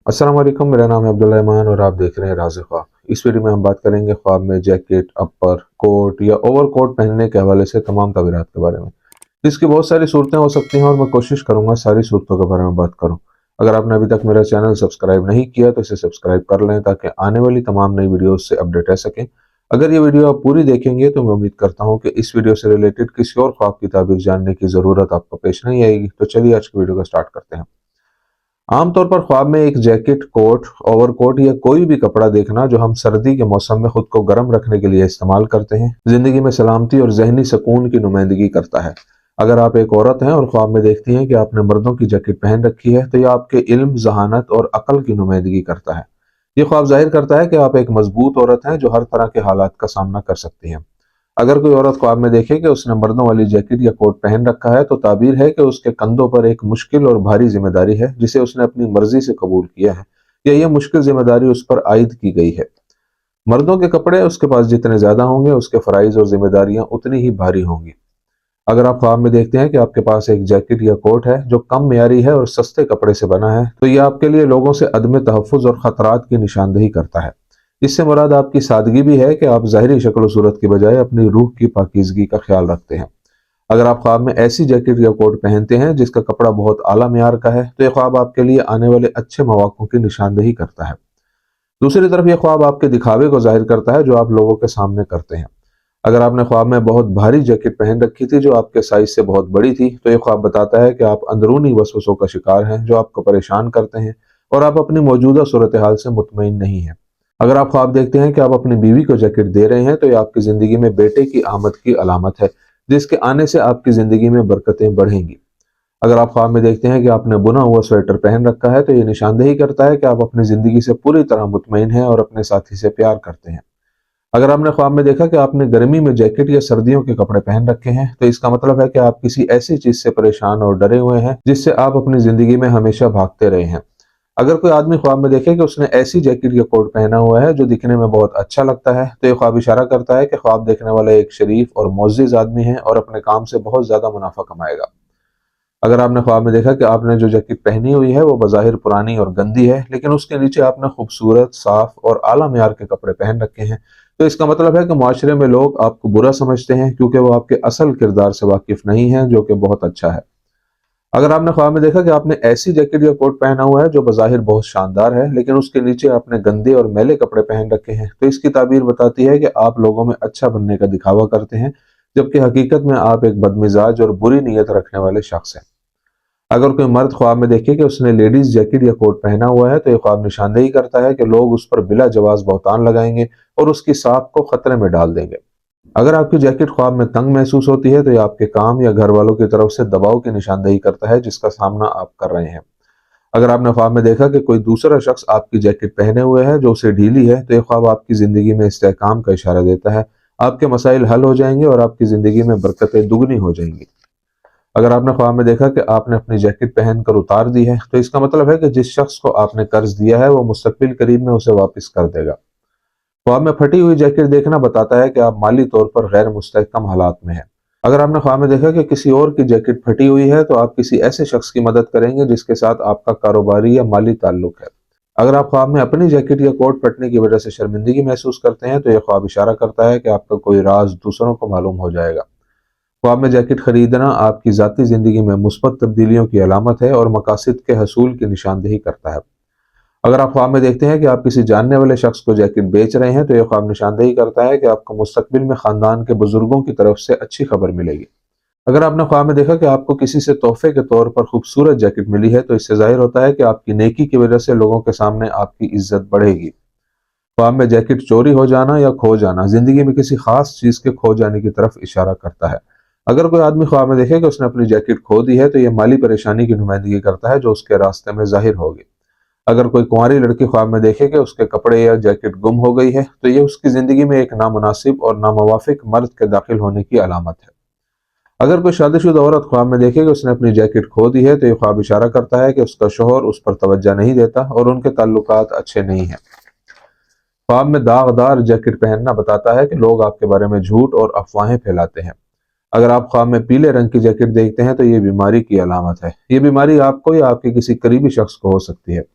अस्सलाम वालेकुम, मेरा नाम है अब्दुल रहमान और आप देख रहे हैं राज़ ख्वाब। इस वीडियो में हम बात करेंगे ख्वाब में जैकेट, अपर, कोट या ओवरकोट पहनने के हवाले से तमाम तबीरात के बारे में। इसकी बहुत सारी सूरतें हो सकती हैं और मैं कोशिश करूंगा सारी सूरतों के बारे में बात करूं। अगर आपने अभी तक मेरा चैनल सब्सक्राइब नहीं किया तो इसे सब्सक्राइब कर लें ताकि आने वाली तमाम नई वीडियोस से अपडेट रह सकें। अगर ये वीडियो आप पूरी देखेंगे तो मैं उम्मीद करता हूँ कि इस वीडियो से रिलेटेड किसी और ख्वाब की ताबीर जानने की ज़रूरत आपको पेश नहीं आएगी। तो चलिए आज की वीडियो को स्टार्ट करते हैं। आमतौर पर ख्वाब में एक जैकेट, कोट, ओवरकोट या कोई भी कपड़ा देखना जो हम सर्दी के मौसम में खुद को गर्म रखने के लिए इस्तेमाल करते हैं, जिंदगी में सलामती और जहनी सुकून की नुमाइंदगी करता है। अगर आप एक औरत हैं और ख्वाब में देखती हैं कि आपने मर्दों की जैकेट पहन रखी है, तो यह आपके इल्म, जहानत और अक्ल की नुमाइंदगी करता है। ये ख्वाब जाहिर करता है कि आप एक मजबूत औरत हैं जो हर तरह के हालात का सामना कर सकती हैं। अगर कोई औरत ख्वाब में देखे कि उसने मर्दों वाली जैकेट या कोट पहन रखा है, तो ताबीर है कि उसके कंधों पर एक मुश्किल और भारी जिम्मेदारी है जिसे उसने अपनी मर्जी से कबूल किया है, या यह मुश्किल जिम्मेदारी उस पर आयद की गई है। मर्दों के कपड़े उसके पास जितने ज्यादा होंगे, उसके फराइज और जिम्मेदारियां उतनी ही भारी होंगी। अगर आप ख्वाब में देखते हैं कि आपके पास एक जैकेट या कोट है जो कम मेयारी है और सस्ते कपड़े से बना है, तो यह आपके लिए लोगों से अदम तहफ़्फ़ुज़ और खतरात की निशानदेही करता है। इससे मुराद आपकी सादगी भी है कि आप ज़ाहिरी शक्ल सूरत की बजाय अपनी रूह की पाकीज़गी का ख्याल रखते हैं। अगर आप ख्वाब में ऐसी जैकेट या कोट पहनते हैं जिसका कपड़ा बहुत आला मियार का है, तो यह ख्वाब आपके लिए आने वाले अच्छे मौक़ों की निशानदेही करता है। दूसरी तरफ यह ख्वाब आपके दिखावे को जाहिर करता है जो आप लोगों के सामने करते हैं। अगर आपने ख्वाब में बहुत भारी जैकेट पहन रखी थी जो आपके साइज से बहुत बड़ी थी, तो ये ख्वाब बताता है कि आप अंदरूनी वसवसों का शिकार हैं जो आपको परेशान करते हैं और आप अपनी मौजूदा सूरत हाल से मुतमईन नहीं हैं। अगर आप ख्वाब देखते हैं कि आप अपनी बीवी को जैकेट दे रहे हैं, तो ये आपकी ज़िंदगी में बेटे की आमद की अलामत है, जिसके आने से आपकी ज़िंदगी में बरकतें बढ़ेंगी। अगर आप ख्वाब में देखते हैं कि आपने बुना हुआ स्वेटर पहन रखा है, तो ये निशानदेही करता है कि आप अपनी ज़िंदगी से पूरी तरह मुतमईन हैं और अपने साथी से प्यार करते हैं। अगर आपने ख्वाब में देखा कि आपने गर्मी में जैकेट या सर्दियों के कपड़े पहन रखे हैं, तो इसका मतलब है कि आप किसी ऐसी चीज से परेशान और डरे हुए हैं जिससे आप अपनी जिंदगी में हमेशा भागते रहे हैं। अगर कोई आदमी ख्वाब में देखे कि उसने ऐसी जैकेट या कोट पहना हुआ है जो दिखने में बहुत अच्छा लगता है, तो ये ख्वाब इशारा करता है कि ख्वाब देखने वाला एक शरीफ और मुअज़्ज़िज़ आदमी है और अपने काम से बहुत ज्यादा मुनाफा कमाएगा। अगर आपने ख्वाब में देखा कि आपने जो जैकेट पहनी हुई है वो बज़ाहिर पुरानी और गंदी है, लेकिन उसके नीचे आपने खूबसूरत, साफ और आला मियार के कपड़े पहन रखे हैं, तो इसका मतलब है कि माशरे में लोग आपको बुरा समझते हैं क्योंकि वो आपके असल किरदार से वाकिफ नहीं है, जो कि बहुत अच्छा है। अगर आपने ख्वाब में देखा कि आपने ऐसी जैकेट या कोट पहना हुआ है जो बज़ाहिर बहुत शानदार है, लेकिन उसके नीचे आपने गंदे और मैले कपड़े पहन रखे हैं, तो इसकी ताबीर बताती है कि आप लोगों में अच्छा बनने का दिखावा करते हैं, जबकि हकीकत में आप एक बदमिजाज और बुरी नीयत रखने वाले शख्स हैं। अगर कोई मर्द ख्वाब में देखे कि उसने लेडीज जैकेट या कोट पहना हुआ है, तो ये ख्वाब निशानदेही करता है कि लोग उस पर बिला जवाज बहतान लगाएंगे और उसकी साख को खतरे में डाल देंगे। अगर आपकी जैकेट ख्वाब में तंग महसूस होती है, तो ये आपके काम या घर वालों की तरफ से दबाव की निशानदेही करता है जिसका सामना आप कर रहे हैं। अगर आपने ख्वाब में देखा कि कोई दूसरा शख्स आपकी जैकेट पहने हुए है जो उसे ढीली है, तो यह ख्वाब आपकी जिंदगी में इस्तेहकाम का इशारा देता है। आपके मसाइल हल हो जाएंगे और आपकी जिंदगी में बरकतें दुगनी हो जाएंगी। अगर आपने ख्वाब में देखा कि आपने अपनी जैकेट पहनकर उतार दी है, तो इसका मतलब है कि जिस शख्स को आपने कर्ज दिया है वो मुस्तकबिल करीब में उसे वापस कर देगा। ख्वाब में फटी हुई जैकेट देखना बताता है कि आप माली तौर पर गैर मुस्तहकम हालात में हैं। अगर आपने ख्वाब में देखा कि किसी और की जैकेट फटी हुई है, तो आप किसी ऐसे शख्स की मदद करेंगे जिसके साथ आपका कारोबारी या माली ताल्लुक है। अगर आप ख्वाब में अपनी जैकेट या कोट फटने की वजह से शर्मिंदगी महसूस करते हैं, तो यह ख्वाब इशारा करता है कि आपका कोई राज दूसरों को मालूम हो जाएगा। ख्वाब में जैकेट खरीदना आपकी ज़ाती ज़िंदगी में मुस्बत तब्दीलियों की अलामत है और मकासद के हसूल की निशानदेही करता है। अगर आप ख्वाब में देखते हैं कि आप किसी जानने वाले शख्स को जैकेट बेच रहे हैं, तो यह ख्वाब निशानदेही करता है कि आपको मुस्तकबिल में ख़ानदान के बुजुर्गों की तरफ से अच्छी खबर मिलेगी। अगर आपने ख्वाब में देखा कि आपको किसी से तोहफे के तौर पर खूबसूरत जैकेट मिली है, तो इससे जाहिर होता है कि आपकी नेकी की वजह से लोगों के सामने आपकी इज्जत बढ़ेगी। ख्वाब में जैकेट चोरी हो जाना या खो जाना जिंदगी में किसी खास चीज के खो जाने की तरफ इशारा करता है। अगर कोई आदमी ख्वाब में देखे कि उसने अपनी जैकेट खो दी है, तो यह माली परेशानी की नुमाइंदगी करता है जो उसके रास्ते में जाहिर होगी। अगर कोई कुंवारी लड़की ख्वाब में देखे कि उसके कपड़े या जैकेट गुम हो गई है, तो यह उसकी जिंदगी में एक नामुनासिब और नामवाफिक मर्द के दाखिल होने की अलामत है। अगर कोई शादीशुदा औरत ख्वाब में देखे कि उसने अपनी जैकेट खो दी है, तो यह ख्वाब इशारा करता है कि उसका शोहर उस पर तवज्जो नहीं देता और उनके ताल्लुकात अच्छे नहीं हैं। ख्वाब में दागदार जैकेट पहनना बताता है कि लोग आपके बारे में झूठ और अफवाहें फैलाते हैं। अगर आप ख्वाब में पीले रंग की जैकेट देखते हैं, तो ये बीमारी की अलामत है। ये बीमारी आपको या आपके किसी करीबी शख्स को हो सकती है।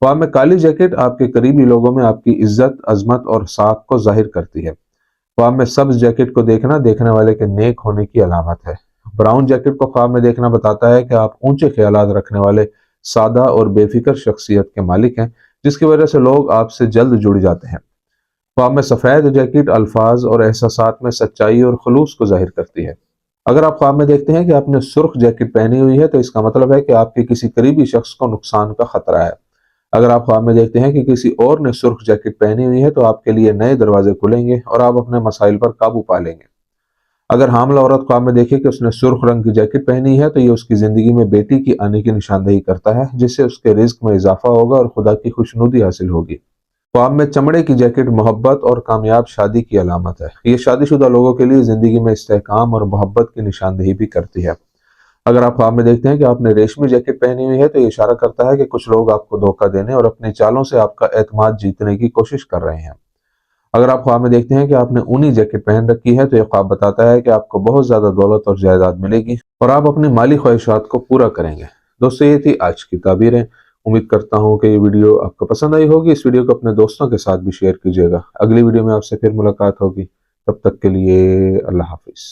ख्वाब में काली जैकेट आपके करीबी लोगों में आपकी इज्जत, अजमत और साख को जाहिर करती है। ख्वाब में सब्ज जैकेट को देखना देखने वाले के नेक होने की अलामत है। ब्राउन जैकेट को ख्वाब में देखना बताता है कि आप ऊंचे ख्यालात रखने वाले, सादा और बेफिक्र शख्सियत के मालिक हैं, जिसकी वजह से लोग आपसे जल्द जुड़ जाते हैं। ख्वाब में सफ़ेद जैकेट अल्फाज और एहसासात में सच्चाई और खुलूस को जाहिर करती है। अगर आप ख्वाब में देखते हैं कि आपने सुर्ख जैकेट पहनी हुई है तो इसका मतलब है कि आपके किसी करीबी शख्स को नुकसान का खतरा है। अगर आप ख्वाब में देखते हैं कि किसी और ने सुर्ख जैकेट पहनी हुई है तो आपके लिए नए दरवाजे खुलेंगे और आप अपने मसाइल पर काबू पा लेंगे। अगर हामला औरत ख्वाब में देखे कि उसने सुर्ख रंग की जैकेट पहनी है तो ये उसकी जिंदगी में बेटी की आने की निशानदेही करता है, जिससे उसके रिज्क में इजाफा होगा और खुदा की खुशनुदी हासिल होगी। ख्वाब में चमड़े की जैकेट मोहब्बत और कामयाब शादी की अलामत है। ये शादीशुदा लोगों के लिए जिंदगी में इस्तेहकाम और मोहब्बत की निशानदेही भी करती है। अगर आप ख्वाब में देखते हैं कि आपने रेशमी जैकेट पहनी हुई है तो ये इशारा करता है कि कुछ लोग आपको धोखा देने और अपनी चालों से आपका एतमाद जीतने की कोशिश कर रहे हैं। अगर आप ख्वाब में देखते हैं कि आपने ऊनी जैकेट पहन रखी है तो यह ख्वाब बताता है कि आपको बहुत ज्यादा दौलत और जायदाद मिलेगी और आप अपनी माली ख्वाहिशात को पूरा करेंगे। दोस्तों, ये थी आज की ताबीरें। उम्मीद करता हूँ कि ये वीडियो आपको पसंद आई होगी। इस वीडियो को अपने दोस्तों के साथ भी शेयर कीजिएगा। अगली वीडियो में आपसे फिर मुलाकात होगी। तब तक के लिए अल्लाह हाफिज।